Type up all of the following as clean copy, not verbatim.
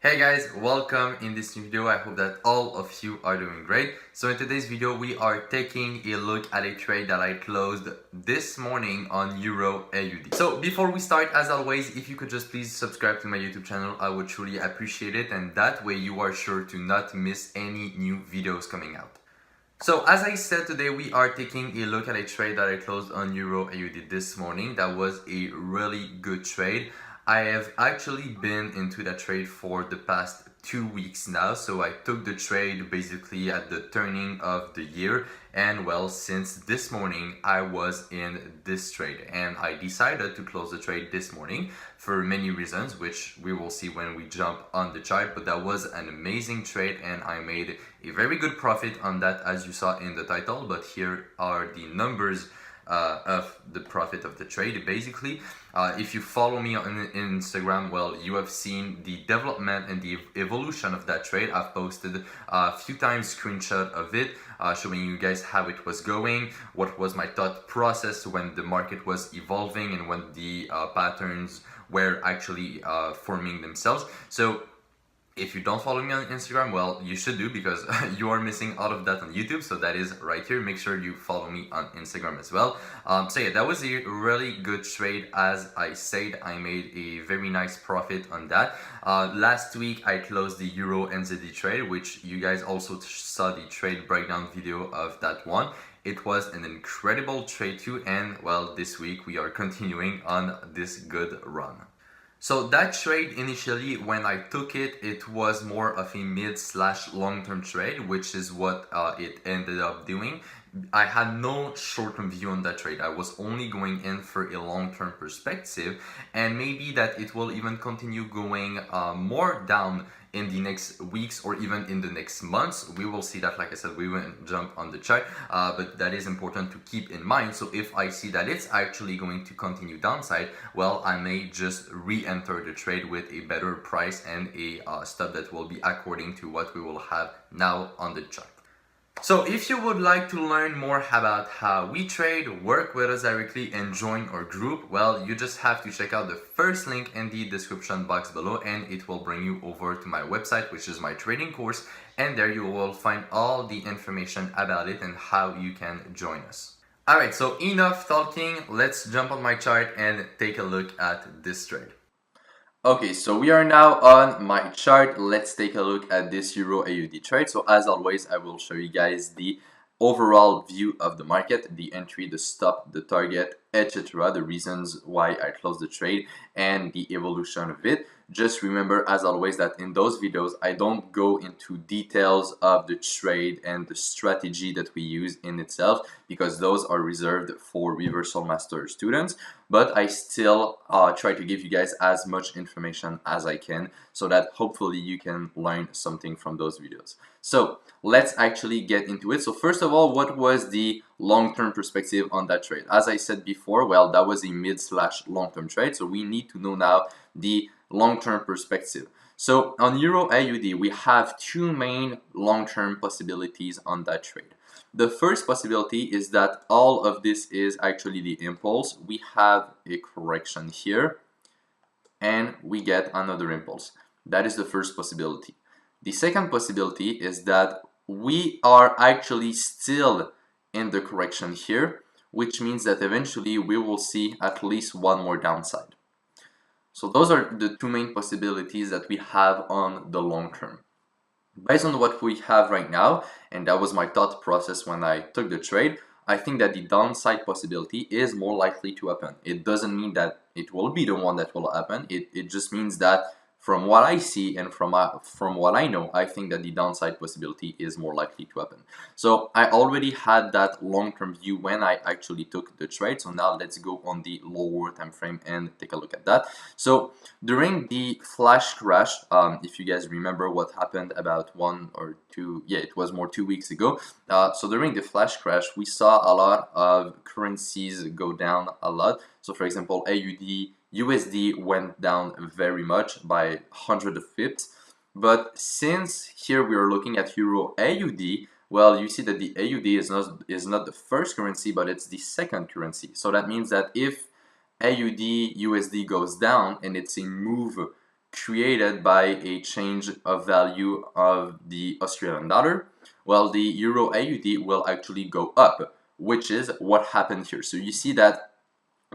Hey guys, welcome in this new video. I hope that all of you are doing great. So in today's video, we are taking a look at a trade that I closed this morning on EURAUD. So before we start, as always, if you could just please subscribe to my YouTube channel, I would truly appreciate it. And that way you are sure to not miss any new videos coming out. So as I said, today we are taking a look at a trade that I closed on EURAUD this morning. That was a really good trade. I have actually been into that trade for the past 2 weeks now. So I took the trade basically at the turning of the year, and well, since this morning I was in this trade and I decided to close the trade this morning for many reasons, which we will see when we jump on the chart. But that was an amazing trade and I made a very good profit on that, as you saw in the title. But here are the numbers of the profit of the trade. Basically, if you follow me on Instagram, well, you have seen the development and the evolution of that trade. I've posted a few times screenshot of it, showing you guys how it was going, what was my thought process when the market was evolving and when the patterns were actually forming themselves. So if you don't follow me on Instagram, well, you should do, because you are missing all of that on YouTube. So that is right here. Make sure you follow me on Instagram as well. So yeah, that was a really good trade. As I said, I made a very nice profit on that. Last week, I closed the Euro NZD trade, which you guys also saw the trade breakdown video of that one. It was an incredible trade too. And well, this week we are continuing on this good run. So that trade, initially when I took it, it was more of a mid/long-term trade, which is what it ended up doing. I had no short-term view on that trade. I was only going in for a long-term perspective, and maybe that it will even continue going more down in the next weeks or even in the next months. We will see that. Like I said, we won't jump on the chart, but that is important to keep in mind. So if I see that it's actually going to continue downside, well, I may just re-enter the trade with a better price and a stop that will be according to what we will have now on the chart. So if you would like to learn more about how we trade, work with us directly, and join our group, well, you just have to check out the first link in the description box below, and it will bring you over to my website, which is my trading course, and there you will find all the information about it and how you can join us. Alright, so enough talking, let's jump on my chart and take a look at this trade. Okay, so we are now on my chart. Let's take a look at this EURAUD trade. So as always, I will show you guys the overall view of the market, the entry, the stop, the target, etc., the reasons why I closed the trade, and the evolution of it. Just remember, as always, that in those videos, I don't go into details of the trade and the strategy that we use in itself, because those are reserved for Reversal Master students. But I still try to give you guys as much information as I can, so that hopefully you can learn something from those videos. So let's actually get into it. So first of all, what was the long-term perspective on that trade? As I said before, well, that was a mid/long-term trade. So we need to know now the long-term perspective. So on EURAUD, we have two main long-term possibilities on that trade. The first possibility is that all of this is actually the impulse. We have a correction here and we get another impulse. That is the first possibility. The second possibility is that we are actually still in the correction here, which means that eventually we will see at least one more downside. So those are the two main possibilities that we have on the long term. Based on what we have right now, and that was my thought process when I took the trade, I think that the downside possibility is more likely to happen. It doesn't mean that it will be the one that will happen. It just means that from what I see and from what I know, I think that the downside possibility is more likely to happen. So I already had that long-term view when I actually took the trade. So now let's go on the lower time frame and take a look at that. So during the flash crash, if you guys remember what happened about 1 or 2, yeah, it was more 2 weeks ago. So during the flash crash, we saw a lot of currencies go down a lot. So for example, AUD, USD went down very much by 100 pips. But since here we are looking at EURAUD, well, you see that the AUD is not the first currency, but it's the second currency. So that means that if AUD USD goes down and it's a move created by a change of value of the Australian dollar, well, the Euro AUD will actually go up, which is what happened here. So you see that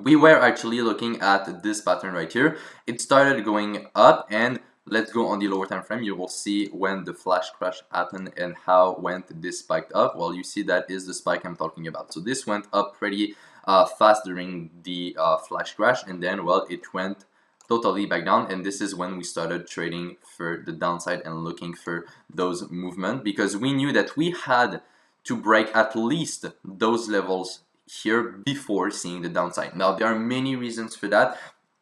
we were actually looking at this pattern right here. It started going up, and let's go on the lower time frame. You will see when the flash crash happened and how went this spiked up. Well, you see that is the spike I'm talking about. So this went up pretty fast during the flash crash, and then, well, it went totally back down, and this is when we started trading for the downside and looking for those movements, because we knew that we had to break at least those levels here before seeing the downside. Now, there are many reasons for that.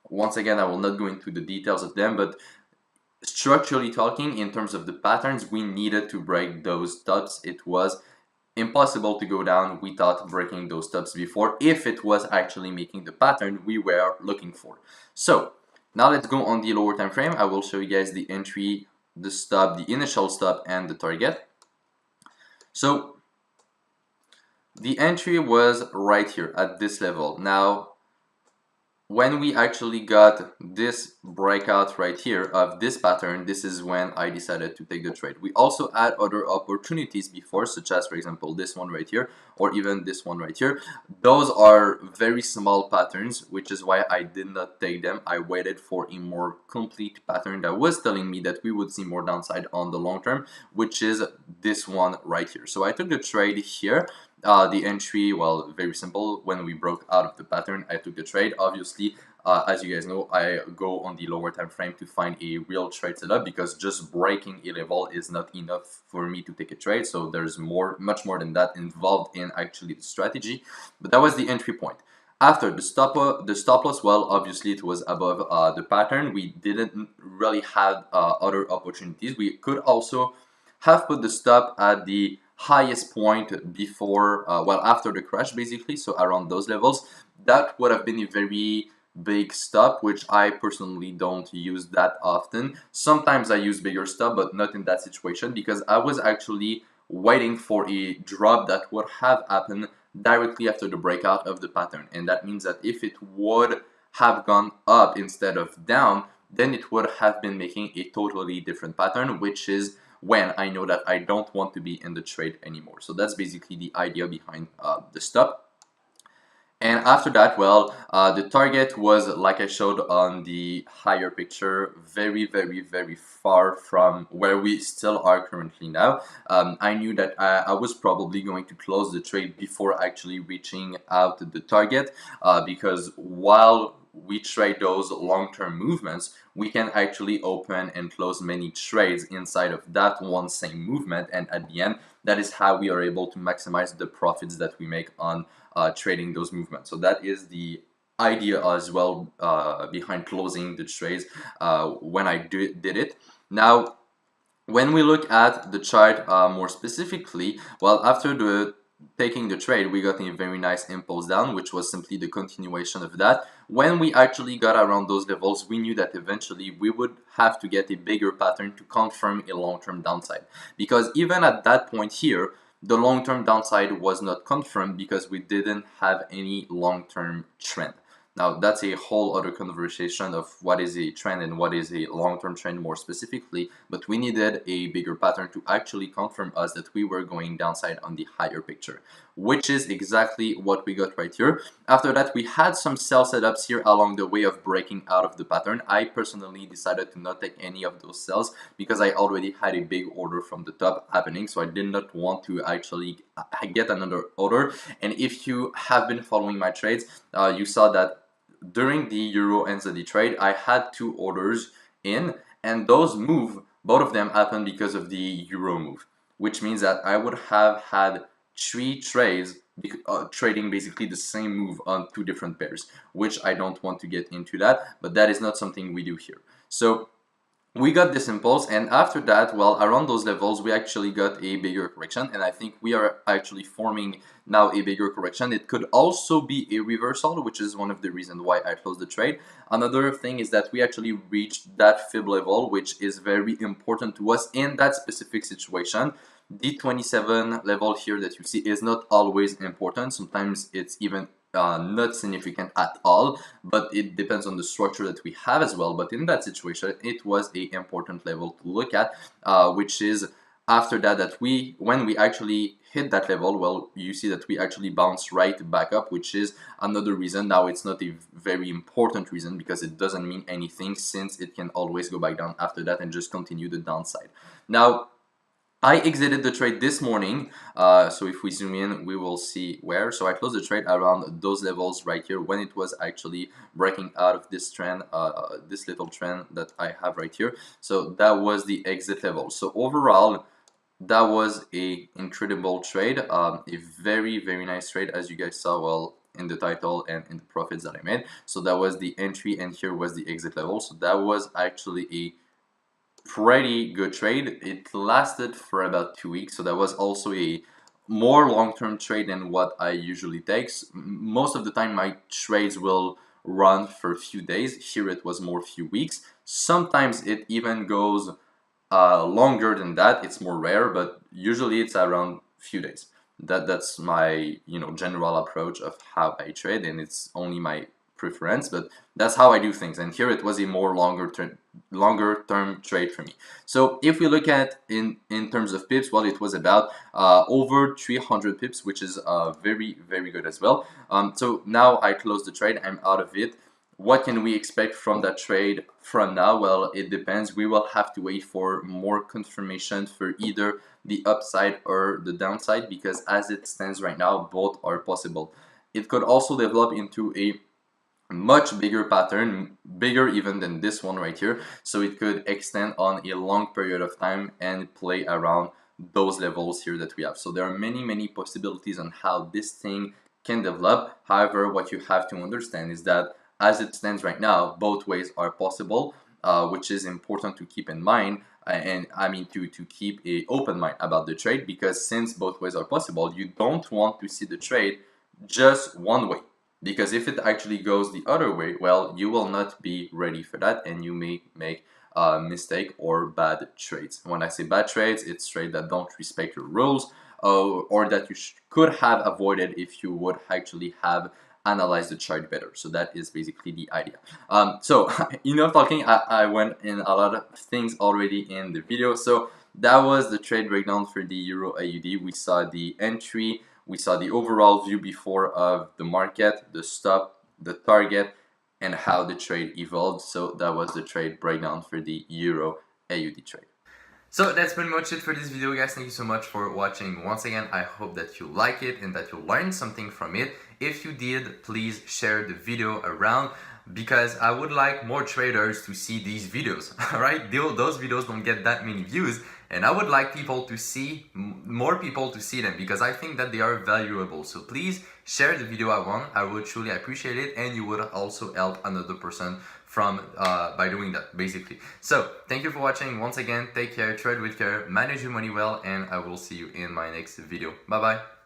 Once again, I will not go into the details of them, but structurally talking, in terms of the patterns, we needed to break those tops. It was impossible to go down without breaking those tops before, if it was actually making the pattern we were looking for. So now let's go on the lower time frame. I will show you guys the entry, the stop, the initial stop, and the target. So the entry was right here at this level. Now, when we actually got this breakout right here of this pattern, this is when I decided to take the trade. We also had other opportunities before, such as, for example, this one right here, or even this one right here. Those are very small patterns, which is why I did not take them. I waited for a more complete pattern that was telling me that we would see more downside on the long term, which is this one right here. So I took the trade here. The entry, well, very simple. When we broke out of the pattern, I took the trade. Obviously, as you guys know, I go on the lower time frame to find a real trade setup, because just breaking a level is not enough for me to take a trade. So there's much more than that involved in actually the strategy. But that was the entry point. After the stop loss, well, obviously it was above the pattern. We didn't really have other opportunities. We could also have put the stop at the highest point before, well, after the crash, basically, so around those levels. That would have been a very big stop, which I personally don't use that often. Sometimes I use bigger stop, but not in that situation, because I was actually waiting for a drop that would have happened directly after the breakout of the pattern, and that means that if it would have gone up instead of down, then it would have been making a totally different pattern, which is when I know that I don't want to be in the trade anymore. So that's basically the idea behind the stop. And after that, well, the target was, like I showed on the higher picture, very, very, very far from where we still are currently now. I knew that I was probably going to close the trade before actually reaching out to the target, because while we trade those long-term movements, we can actually open and close many trades inside of that one same movement, and at the end, that is how we are able to maximize the profits that we make on trading those movements. So that is the idea as well behind closing the trades when I did it. Now, when we look at the chart more specifically, well, after taking the trade, we got a very nice impulse down, which was simply the continuation of that. When we actually got around those levels, we knew that eventually we would have to get a bigger pattern to confirm a long-term downside, because even at that point here, the long-term downside was not confirmed because we didn't have any long-term trend. Now, that's a whole other conversation of what is a trend and what is a long-term trend more specifically, but we needed a bigger pattern to actually confirm us that we were going downside on the higher picture, which is exactly what we got right here. After that, we had some sell setups here along the way of breaking out of the pattern. I personally decided to not take any of those sells because I already had a big order from the top happening, so I did not want to actually get another order. And if you have been following my trades, you saw that during the Euro and ZD trade, I had 2 orders in, and those move, both of them happened because of the Euro move, which means that I would have had 3 trades trading basically the same move on 2 different pairs, which I don't want to get into that, but that is not something we do here. So we got this impulse, and after that, well, around those levels, we actually got a bigger correction, and I think we are actually forming now a bigger correction. It could also be a reversal, which is one of the reasons why I closed the trade. Another thing is that we actually reached that fib level, which is very important to us in that specific situation. The 27 level here that you see is not always important. Sometimes it's even not significant at all, but it depends on the structure that we have as well. But in that situation, it was a important level to look at, which is after that when we actually hit that level, well, you see that we actually bounce right back up, which is another reason. Now it's not a very important reason because it doesn't mean anything, since it can always go back down after that and just continue the downside. Now I exited the trade this morning, so if we zoom in, we will see where. So I closed the trade around those levels right here when it was actually breaking out of this trend, this little trend that I have right here. So that was the exit level. So overall, that was a incredible trade, a very, very nice trade, as you guys saw, well, in the title and in the profits that I made. So that was the entry, and here was the exit level. So that was actually a pretty good trade. It lasted for about 2 weeks, so that was also a more long-term trade than what I usually take. Most of the time my trades will run for a few days. Here it was more few weeks. Sometimes it even goes longer than that. It's more rare, but usually it's around few days. That's my general approach of how I trade, and it's only my preference, but that's how I do things. And here it was a more longer term trade for me. So if we look at in terms of pips, well, it was about over 300 pips, which is very, very good as well. So now I closed the trade, I'm out of it. What can we expect from that trade from now? Well, it depends. We will have to wait for more confirmation for either the upside or the downside, because as it stands right now, both are possible. It could also develop into a much bigger pattern, bigger even than this one right here. So it could extend on a long period of time and play around those levels here that we have. So there are many, many possibilities on how this thing can develop. However, what you have to understand is that as it stands right now, both ways are possible, which is important to keep in mind. And I mean to keep an open mind about the trade, because since both ways are possible, you don't want to see the trade just one way. Because if it actually goes the other way, well, you will not be ready for that, and you may make a mistake or bad trades. When I say bad trades, it's trades that don't respect your rules, or that you could have avoided if you would actually have analyzed the chart better. So that is basically the idea. So enough talking. I went in a lot of things already in the video. So that was the trade breakdown for the Euro AUD. We saw the entry, we saw the overall view before of the market, the stop, the target, and how the trade evolved. So that was the trade breakdown for the Euro AUD trade. So that's pretty much it for this video, guys. Thank you so much for watching. Once again, I hope that you like it and that you learned something from it. If you did, please share the video around, because I would like more traders to see these videos. Alright, those videos don't get that many views, and I would like people to see, more people to see them, because I think that they are valuable. So please share the video I would truly appreciate it, and you would also help another person from by doing that, basically. So thank you for watching. Once again, take care, trade with care, manage your money well, and I will see you in my next video. Bye bye.